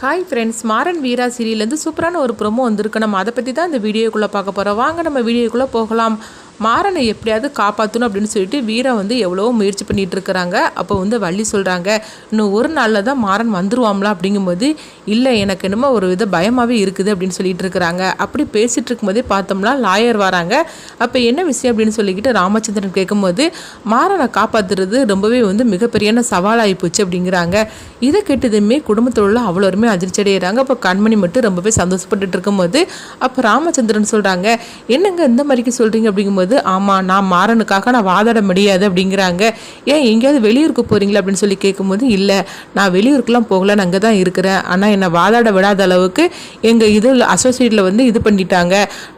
Hi friends, Maran வீரா சீரியல்லேருந்து சூப்பரான ஒரு promo வந்திருக்கு. நம்ம அதை பற்றி தான் இந்த வீடியோக்குள்ளே பார்க்க போகிறோம். வாங்க நம்ம வீடியோக்குள்ளே போகலாம். மாறனை எப்படியாவது காப்பாற்றணும் அப்படின்னு சொல்லிட்டு வீரா எவ்வளோ முயற்சி பண்ணிகிட்டு இருக்கிறாங்க. அப்போ வள்ளி சொல்கிறாங்க, இன்னும் ஒரு நாளில் தான் மாறன் வந்துருவாங்களா அப்படிங்கும்போது, இல்லை எனக்கு என்னமோ ஒரு வித பயமாகவே இருக்குது அப்படின்னு சொல்லிட்டு இருக்கிறாங்க. அப்படி பேசிகிட்டு இருக்கும்போதே பார்த்தோம்னா லாயர் வராங்க. அப்போ என்ன விஷயம் அப்படின்னு சொல்லிக்கிட்டு ராமச்சந்திரன் கேட்கும்போது, மாறனை காப்பாற்றுறது ரொம்பவே மிகப்பெரியான சவாலாகி போச்சு அப்படிங்கிறாங்க. இதை கேட்டதுமே குடும்பத்தில் உள்ள அவ்வளோருமே அதிர்ச்சி அடைகிறாங்க. அப்போ கண்மணி மட்டும் ரொம்பவே சந்தோஷப்பட்டுட்டு இருக்கும்போது அப்போ ராமச்சந்திரன் சொல்கிறாங்க, என்னங்க இந்த மாதிரிக்கு சொல்கிறீங்க அப்படிங்கும்போது, ஆமாம் நான் மாறனுக்காக நான் வாதாட முடியாது அப்படிங்கிறாங்க. ஏன் எங்கேயாவது வெளியூருக்கு போகிறீங்களா அப்படின்னு சொல்லி கேட்கும்போது, இல்லை நான் வெளியூருக்குலாம் போகல, நான் அங்கே தான் இருக்கிறேன். ஆனால் என்னை வாதாட விடாத அளவுக்கு எங்கள் இதில் அசோசியேட்டில் இது பண்ணிட்டாங்க.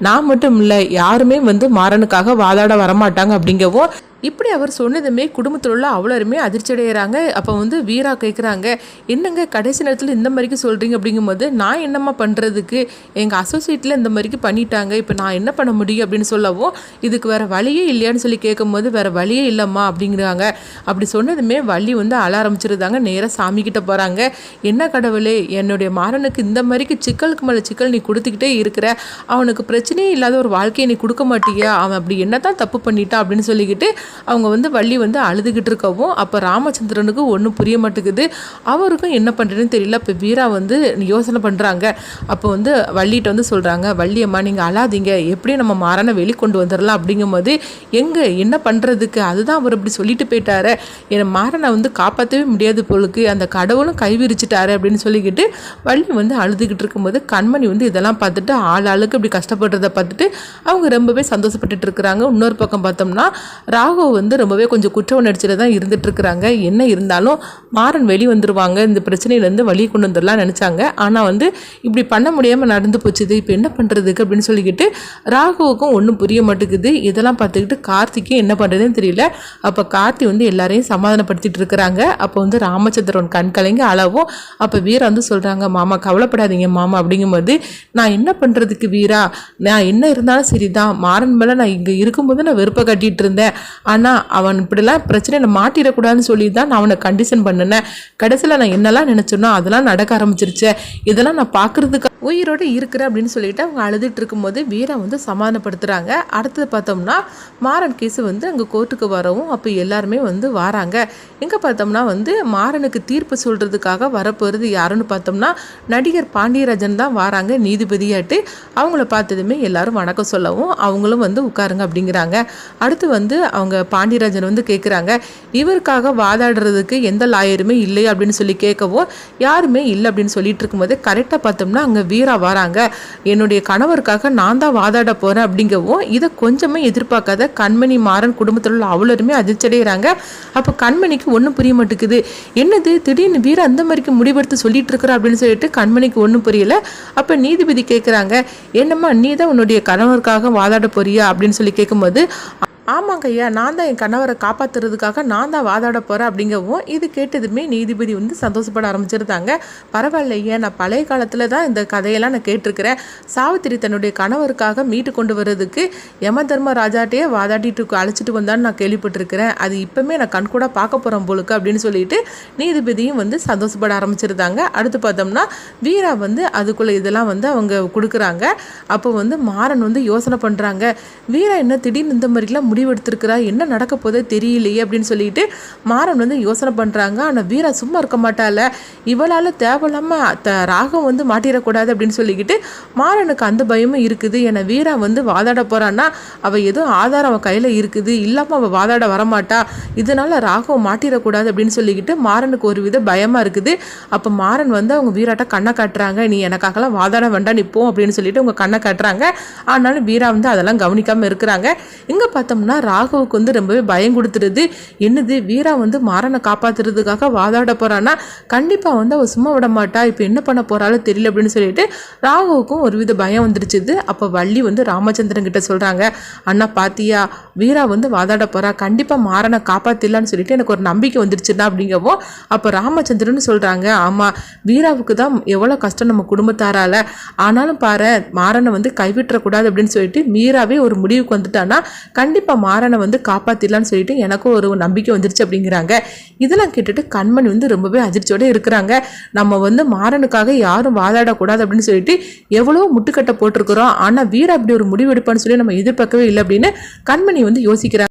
நான் மட்டும் இல்லை, யாருமே மாறனுக்காக வாதாட வரமாட்டாங்க அப்படிங்கவும் இப்படி அவர் சொன்னதுமே குடும்பத்தில் உள்ள அவ்வளோருமே அதிர்ச்சி அடைகிறாங்க. அப்போ வீரா கேட்குறாங்க, என்னங்க கடைசி நேரத்தில் இந்த மாதிரிக்கு சொல்கிறீங்க அப்படிங்கும்போது, நான் என்னம்மா பண்ணுறதுக்கு, எங்கள் அசோசியேட்டில் இந்த மாதிரிக்கு பண்ணிட்டாங்க, இப்போ நான் என்ன பண்ண முடியும் அப்படின்னு சொல்லவும், இதுக்கு வேறு வழியே இல்லையான்னு சொல்லி கேட்கும்போது, வேறு வழியே இல்லைம்மா அப்படிங்கிறாங்க. அப்படி சொன்னதுமே வள்ளி அழ ஆரம்பிச்சிருந்தாங்க. நேராக சாமிக்கிட்ட போகிறாங்க. என்ன கடவுளே, என்னுடைய மாறனுக்கு இந்த மாதிரிக்கு சிக்கலுக்கு மேலே சிக்கல் நீ கொடுத்துக்கிட்டே இருக்கிற, அவனுக்கு பிரச்சனையே இல்லாத ஒரு வாழ்க்கையை நீ கொடுக்க மாட்டியா, அவன் அப்படி என்ன தான் தப்பு பண்ணிட்டான் அப்படின்னு சொல்லிக்கிட்டு அவங்க வள்ளி அழுதுகிட்டு இருக்கவும், அப்போ ராமச்சந்திரனுக்கு ஒன்றும் புரிய மாட்டேங்குது. அவருக்கும் என்ன பண்ணுறதுன்னு தெரியல. இப்போ வீரா யோசனை பண்ணுறாங்க. அப்போ வள்ளிகிட்ட சொல்கிறாங்க, வள்ளி அம்மா நீங்கள் அழாதீங்க, எப்படியும் நம்ம மாறனை வெளிக்கொண்டு வந்துடலாம் அப்படிங்கும்போது, எங்கே என்ன பண்ணுறதுக்கு, அதுதான் அவர் இப்படி சொல்லிட்டு போயிட்டாரு, என்னை மாறனை காப்பாற்றவே முடியாது போலுக்கு, அந்த கடவுளும் கைவிரிச்சிட்டாரு அப்படின்னு சொல்லிக்கிட்டு வள்ளி அழுதுகிட்டு இருக்கும்போது கண்மணி இதெல்லாம் பார்த்துட்டு ஆளுக்கு இப்படி கஷ்டப்படுறத பார்த்துட்டு அவங்க ரொம்பவே சந்தோஷப்பட்டுட்டு இருக்கிறாங்க. இன்னொரு பக்கம் பார்த்தோம்னா ராகு ரொம்பவே கொஞ்சம் குற்ற உணர்ச்சியில் தான் இருந்துட்டு இருக்கிறாங்க. என்ன இருந்தாலும் மாறன் வெளி வந்துருவாங்க, இந்த பிரச்சனையிலேருந்து வழி கொண்டு வந்துடலாம் நினச்சாங்க. ஆனால் இப்படி பண்ண முடியாமல் நடந்து போச்சுது, இப்போ என்ன பண்ணுறதுக்கு அப்படின்னு சொல்லிக்கிட்டு ராகுவுக்கும் ஒன்றும் புரிய மாட்டேங்குது. இதெல்லாம் பார்த்துக்கிட்டு கார்த்திக்கும் என்ன பண்ணுறதுன்னு தெரியல. அப்போ கார்த்தி எல்லாரையும் சமாதானப்படுத்திட்டு இருக்கிறாங்க. அப்போ ராமச்சந்திரன் கண் கலங்கி அளவும். அப்போ வீரா சொல்கிறாங்க, மாமா கவலைப்படாதீங்க மாமா அப்படிங்கும்போது, நான் என்ன பண்ணுறதுக்கு வீரா, நான் என்ன இருந்தாலும் சரிதான், மாறன் மேலே நான் இங்கே இருக்கும்போது நான் வெறுப்பை கட்டிகிட்டு இருந்தேன், ஆனால் அவன் இப்படிலாம் பிரச்சனையை மாட்டிடக்கூடாதுன்னு சொல்லி தான் நான் அவனை கண்டிஷன் பண்ணினேன். கடைசியில் நான் என்னெல்லாம் நினச்சோன்னா அதெல்லாம் நடக்க ஆரம்பிச்சிருச்சேன், இதெல்லாம் நான் பார்க்குறதுக்கு உயிரோடு இருக்கிறேன் அப்படின்னு சொல்லிட்டு அவங்க அழுதுட்டு இருக்கும்போது வீரா சமாதானப்படுத்துகிறாங்க. அடுத்தது பார்த்தோம்னா மாறன் கேஸ் அங்கே கோர்ட்டுக்கு வரவும் அப்போ எல்லாருமே வராங்க. எங்கே பார்த்தோம்னா மாறனுக்கு தீர்ப்பு சொல்கிறதுக்காக வரப்போகிறது யாருன்னு பார்த்தோம்னா நடிகர் பாண்டியராஜன் தான் வராங்க நீதிபதியாட்டு. அவங்கள பார்த்ததுமே எல்லாரும் வணக்கம் சொல்லவும் அவங்களும் உட்காருங்க அப்படிங்கிறாங்க. அடுத்து அவங்க பாண்டியராஜன் கேட்குறாங்க, இவருக்காக வாதாடுறதுக்கு எந்த லாயருமே இல்லை அப்படின்னு சொல்லி கேட்கவும் யாருமே இல்லை அப்படின்னு சொல்லிட்டு இருக்கும்போது கரெக்டாக பார்த்தோம்னா அங்கே வீரா வராங்க. என்னுடைய கணவருக்காக நான் தான் வாதாட போகிறேன் அப்படிங்கவும் இதை கொஞ்சமே எதிர்பார்க்காத கண்மணி மாறன் குடும்பத்தில் உள்ள அவ்வளோருமே அதிர்ச்சடைகிறாங்க. அப்போ கண்மணிக்கு ஒன்றும் புரிய மாட்டேங்குது, என்னது திடீர்னு வீரா அந்த மாதிரிக்கு முடிவெடுத்து சொல்லிட்டு இருக்கிற அப்படின்னு சொல்லிட்டு கண்மணிக்கு ஒன்றும் புரியல. அப்போ நீதிபதி கேட்குறாங்க, என்னம்மா நீ தான் உன்னுடைய கணவருக்காக வாதாட போறியா அப்படின்னு சொல்லி கேட்கும்போது, ஆமாங்க ஐயா, நான் தான் என் கணவரை காப்பாற்றுறதுக்காக நான் தான் வாதாட போகிறேன் அப்படிங்கவும் இது கேட்டதுமே நீதிபதி சந்தோஷப்பட ஆரம்பிச்சிருந்தாங்க. பரவாயில்ல ஐயா, நான் பழைய காலத்தில் தான் இந்த கதையெல்லாம் நான் கேட்டிருக்கிறேன். சாவித்திரி தன்னுடைய கணவருக்காக மீட்டு கொண்டு வர்றதுக்கு யம தர்ம ராஜாட்டையே வாதாட்டிட்டு அழைச்சிட்டு வந்தான்னு நான் கேள்விப்பட்டிருக்கிறேன். அது இப்போமே நான் கண்கூட பார்க்க போகிறேன் போலுக்கு அப்படின்னு சொல்லிட்டு நீதிபதியும் சந்தோஷப்பட ஆரம்பிச்சிருந்தாங்க. அடுத்து பார்த்தோம்னா வீரா அதுக்குள்ளே இதெல்லாம் அவங்க கொடுக்குறாங்க. அப்போ மாறன் யோசனை பண்ணுறாங்க, வீரா என்ன திடீர்னு இந்த மாதிரிலாம் முடிவெடுத்திருக்கிறா, என்ன நடக்க போதே தெரியலையே அப்படின்னு சொல்லிட்டு மாறன் யோசனை பண்ணுறாங்க. ஆனால் வீரா சும்மா இருக்க மாட்டால, இவளால் தேவையில்லாமல் ராகம் மாட்டிடக்கூடாது அப்படின்னு சொல்லிக்கிட்டு மாறனுக்கு அந்த பயமும் இருக்குது. ஏன்னா வீரா வாதாட போகிறான்னா அவள் எதுவும் ஆதாரம் அவள் கையில் இருக்குது, இல்லாமல் அவள் வாதாட வரமாட்டா, இதனால் ராகம் மாட்டிடக்கூடாது அப்படின்னு சொல்லிக்கிட்டு மாறனுக்கு ஒரு வித பயமாக இருக்குது. அப்போ மாறன் அவங்க வீராட்ட கண்ணை காட்டுறாங்க, நீ எனக்காகலாம் வாதாட வேண்டாம் நிற்போம் அப்படின்னு சொல்லிட்டு அவங்க கண்ணை காட்டுறாங்க. ஆனாலும் வீரா அதெல்லாம் கவனிக்காமல் இருக்கிறாங்க. இங்கே பார்த்தோம்னா ராகுவுக்கு ரொம்பவே பயம் கொடுத்துருது. என்னது வீரா மாறனை காப்பாற்றுறதுக்காக வாதாட போறான்னா கண்டிப்பாக அவள் சும்மா விட மாட்டா, இப்போ என்ன பண்ண போறாலும் தெரியல அப்படின்னு சொல்லிட்டு ராகுவுக்கும் ஒரு வித பயம் வந்துருச்சுது. அப்போ வள்ளி ராமச்சந்திரன் கிட்ட சொல்கிறாங்க, அண்ணா பாத்தியா வீரா வாதாட போறா, கண்டிப்பாக மாறனை காப்பாற்றிடலான்னு சொல்லிட்டு எனக்கு ஒரு நம்பிக்கை வந்துருச்சுன்னா அப்படிங்கவும் அப்போ ராமச்சந்திரன் சொல்கிறாங்க, ஆமாம் வீராவுக்கு தான் எவ்வளோ கஷ்டம் நம்ம குடும்பத்தாரால, ஆனாலும் பாரு மாறனை கைவிட்டுறக்கூடாது அப்படின்னு சொல்லிட்டு மீராவே ஒரு முடிவுக்கு வந்துட்டான்னா கண்டிப்பாக மாறனை வந்து காப்பாத்திடலாம்னு சொல்லிட்டு எனக்கும் ஒரு நம்பிக்கை வந்துருச்சு அப்படிங்கிறாங்க. இதெல்லாம் கேட்டுட்டு கண்மணி வந்து ரொம்பவே அதிர்ச்சியோட இருக்கிறாங்க. நம்ம வந்து மாறனுக்காக யாரும் வாதாடக்கூடாது அப்படின்னு சொல்லிட்டு எவ்வளோ முட்டுக்கட்டை போட்டிருக்கிறோம். ஆனா வீரா அப்படி ஒரு முடிவு எடுப்பான்னு சொல்லி நம்ம எதிர்பார்க்கவே இல்லை அப்படின்னு கண்மணி வந்து யோசிக்கிறாங்க.